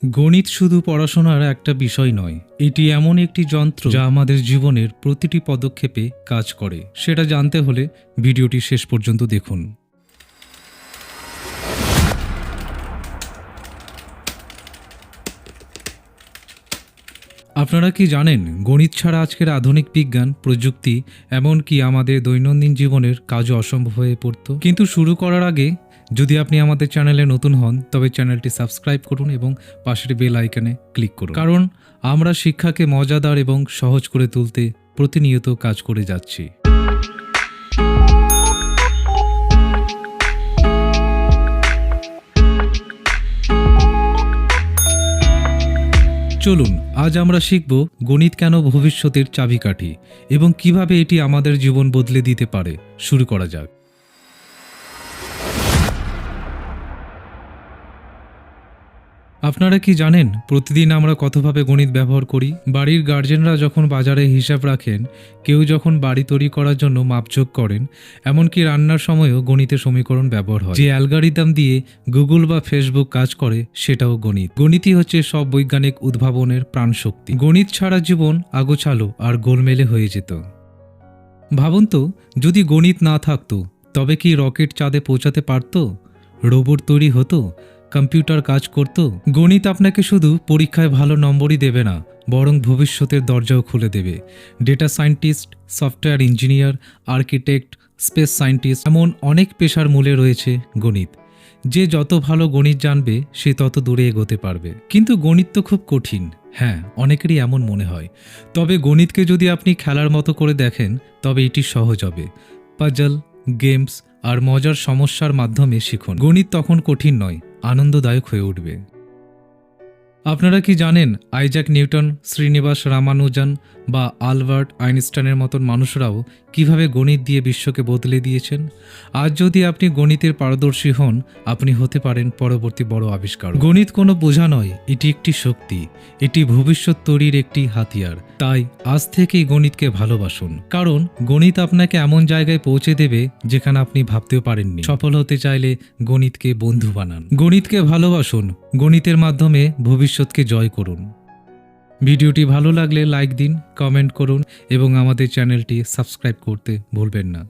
গণিত শুধু পড়াশোনার একটা বিষয় নয়, এটি এমন একটি যন্ত্র যা আমাদের জীবনের প্রতিটি পদক্ষেপে কাজ করে। সেটা জানতে হলে ভিডিওটি শেষ পর্যন্ত দেখুন। আপনারা কি জানেন, গণিত ছাড়া আজকের আধুনিক বিজ্ঞান, প্রযুক্তি, এমনকি আমাদের দৈনন্দিন জীবনের কাজও অসম্ভব হয়ে পড়ত। কিন্তু শুরু করার আগে যদি আপনি আমাদের চ্যানেলে নতুন হন, তবে চ্যানেলটি সাবস্ক্রাইব করুন এবং পাশের বেল আইকনে ক্লিক করুন, কারণ আমরা শিক্ষাকে মজাদার এবং সহজ করে তুলতে প্রতিনিয়ত কাজ করে যাচ্ছি। চলুন আজ আমরা শিখব গণিত কেন ভবিষ্যতের চাবিকাঠি এবং কিভাবে এটি আমাদের জীবন বদলে দিতে পারে। শুরু করা যাক। আপনারা কি জানেন, প্রতিদিন আমরা কতভাবে গণিত ব্যবহার করি? বাড়ির গার্জেনরা যখন বাজারে হিসাব রাখেন, কেউ যখন বাড়ি তৈরি করার জন্য মাপঝোঁক করেন, এমনকি রান্নার সময়ও গণিতের সমীকরণ ব্যবহার হয়। যে অ্যালগরিদম দিয়ে গুগল বা ফেসবুক কাজ করে, সেটাও গণিত। গণিতই হচ্ছে সব বৈজ্ঞানিক উদ্ভাবনের প্রাণশক্তি। গণিত ছাড়া জীবন আগোছালো আর গোলমেলে হয়ে যেত। ভাবুন তো, যদি গণিত না থাকতো, তবে কি রকেট চাঁদে পৌঁছাতে পারত? রোবট তৈরি হতো? কম্পিউটার কাজ করত? গণিত আপনাকে শুধু পরীক্ষায় ভালো নম্বরই দেবে না, বরং ভবিষ্যতের দরজাও খুলে দেবে। Data scientist, software engineer, architect, space scientist, এমন অনেক পেশার মূলে রয়েছে গণিত। যে যত ভালো গণিত জানবে, সে তত দূরে এগোতে পারবে। কিন্তু গণিত তো খুব কঠিন। হ্যাঁ, অনেকেরই এমন মনে হয়। তবে গণিতকে যদি আপনি খেলার মতো করে দেখেন, তবে এটি সহজ হবে। পাজল, গেমস আর মজার সমস্যার মাধ্যমে শিখুন। গণিত তখন কঠিন নয়, আনন্দদায়ক হয়ে উঠবে। আপনারা কি জানেন, আইজ্যাক নিউটন, শ্রীনিবাস রামানুজন বা আলবার্ট আইনস্টাইনের মতন মানুষরাও কিভাবে গণিত দিয়ে বিশ্বকে বদলে দিয়েছেন? আজ যদি আপনি গণিতের পারদর্শী হন, আপনি হতে পারেন পরবর্তী বড় আবিষ্কার। গণিত কোনো বোঝা নয়, এটি একটি শক্তি। এটি ভবিষ্যৎ তৈরির একটি হাতিয়ার। তাই আজ থেকেই গণিতকে ভালোবাসুন, কারণ গণিত আপনাকে এমন জায়গায় পৌঁছে দেবে যেখানে আপনি ভাবতেও পারেননি। সফল হতে চাইলে গণিতকে বন্ধু বানান। গণিতকে ভালোবাসুন, গণিতের মাধ্যমে ভবিষ্যৎকে জয় করুন। ভিডিওটি ভালো লাগলে লাইক দিন, কমেন্ট করুন এবং আমাদের চ্যানেলটি সাবস্ক্রাইব করতে ভুলবেন না।